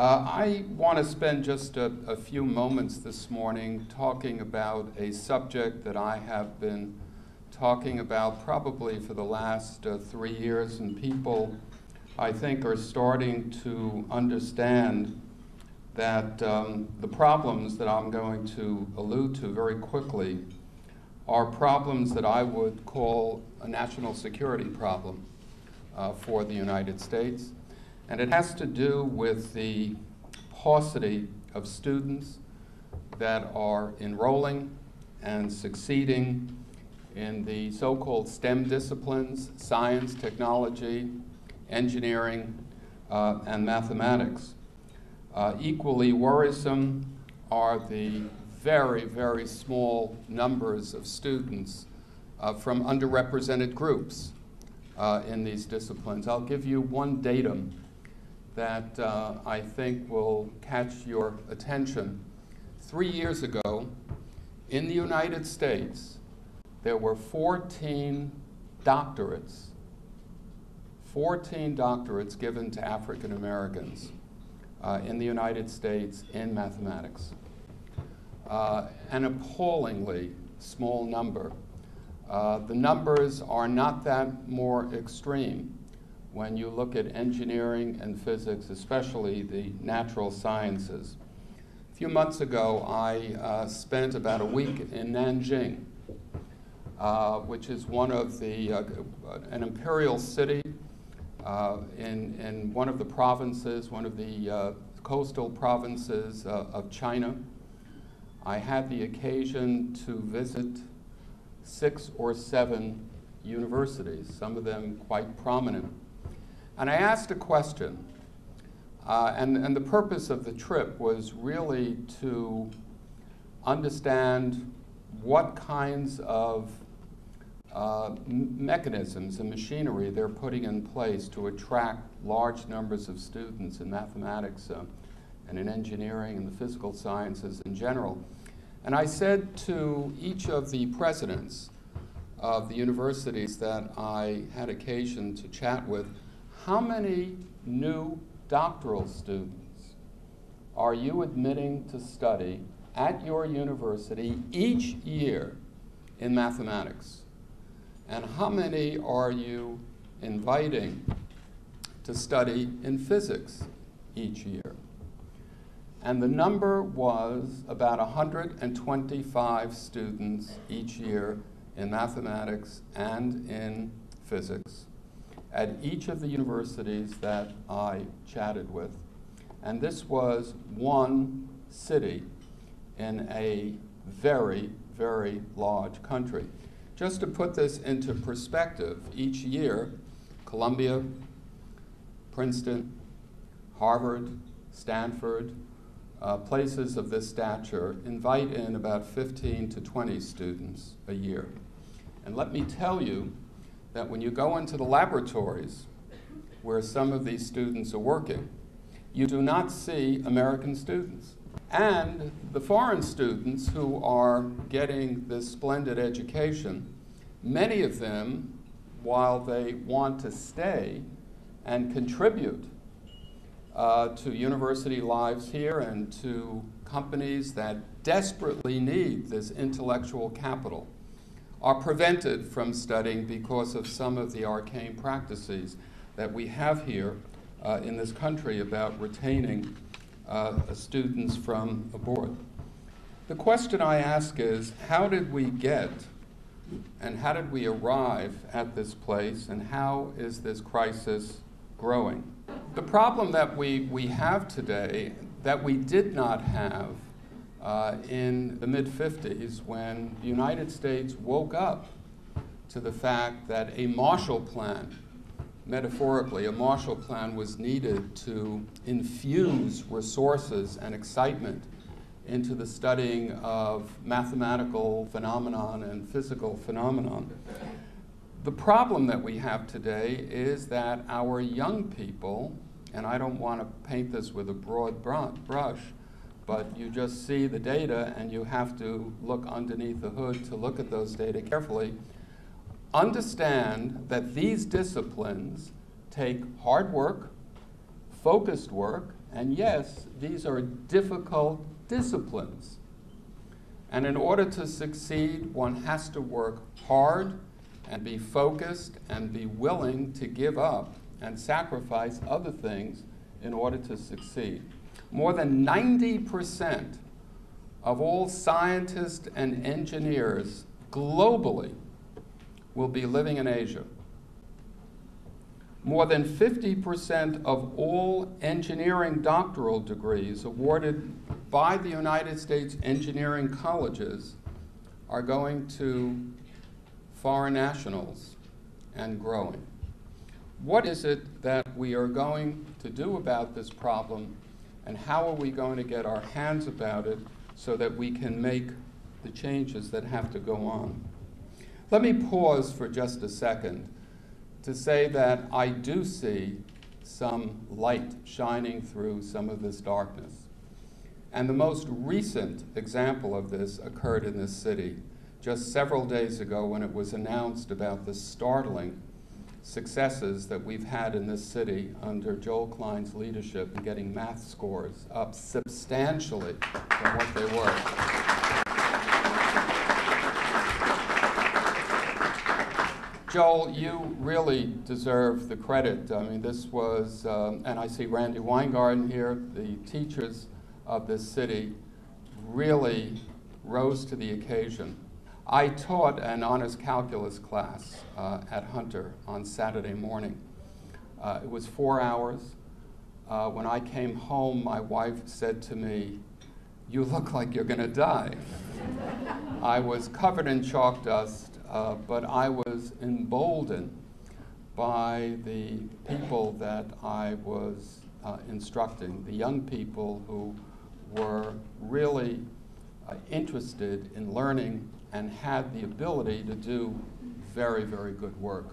I want to spend just a few moments this morning talking about a subject that I have been talking about probably for the last 3 years, and people, I think, are starting to understand that the problems that I'm going to allude to very quickly are problems that I would call a national security problem for the United States. And it has to do with the paucity of students that are enrolling and succeeding in the so-called STEM disciplines: science, technology, engineering, and mathematics. Equally worrisome are the very, very small numbers of students from underrepresented groups in these disciplines. I'll give you one datum that I think will catch your attention. 3 years ago, in the United States, there were 14 doctorates given to African Americans in the United States in mathematics. An appallingly small number. The numbers are not that more extreme when you look at engineering and physics, especially the natural sciences. A few months ago, I spent about a week in Nanjing, which is one of the, an imperial city in one of the provinces, one of the coastal provinces of China. I had the occasion to visit 6 or 7 universities, some of them quite prominent. And I asked a question, and the purpose of the trip was really to understand what kinds of mechanisms and machinery they're putting in place to attract large numbers of students in mathematics and in engineering and the physical sciences in general. And I said to each of the presidents of the universities that I had occasion to chat with, how many new doctoral students are you admitting to study at your university each year in mathematics? And how many are you inviting to study in physics each year? And the number was about 125 students each year in mathematics and in physics at each of the universities that I chatted with. And this was one city in a very, very large country. Just to put this into perspective, each year, Columbia, Princeton, Harvard, Stanford, places of this stature invite in about 15 to 20 students a year. And let me tell you that when you go into the laboratories where some of these students are working, you do not see American students. And the foreign students who are getting this splendid education, many of them, while they want to stay and contribute to university lives here and to companies that desperately need this intellectual capital, are prevented from studying because of some of the arcane practices that we have here in this country about retaining students from abroad. The question I ask is, how did we get and how did we arrive at this place, and how is this crisis growing? The problem that we have today that we did not have in the mid-50s, when the United States woke up to the fact that a Marshall Plan, metaphorically, a Marshall Plan was needed to infuse resources and excitement into the studying of mathematical phenomenon and physical phenomenon. The problem that we have today is that our young people, and I don't want to paint this with a broad brush, but you just see the data and you have to look underneath the hood to look at those data carefully, understand that these disciplines take hard work, focused work, And yes, these are difficult disciplines. And in order to succeed, one has to work hard and be focused and be willing to give up and sacrifice other things in order to succeed. More than 90% of all scientists and engineers globally will be living in Asia. More than 50% of all engineering doctoral degrees awarded by the United States engineering colleges are going to foreign nationals and growing. What is it that we are going to do about this problem, and how are we going to get our hands about it so that we can make the changes that have to go on? Let me pause for just a second to say that I do see some light shining through some of this darkness. And the most recent example of this occurred in this city just several days ago when it was announced about the startling successes that we've had in this city under Joel Klein's leadership in getting math scores up substantially from what they were. Joel, you really deserve the credit. I mean, this was, and I see Randy Weingarten here, the teachers of this city really rose to the occasion. I taught an honors calculus class at Hunter on Saturday morning. It was 4 hours. When I came home, my wife said to me, "You look like you're going to die." I was covered in chalk dust, but I was emboldened by the people that I was instructing, the young people who were really interested in learning and had the ability to do very, very good work.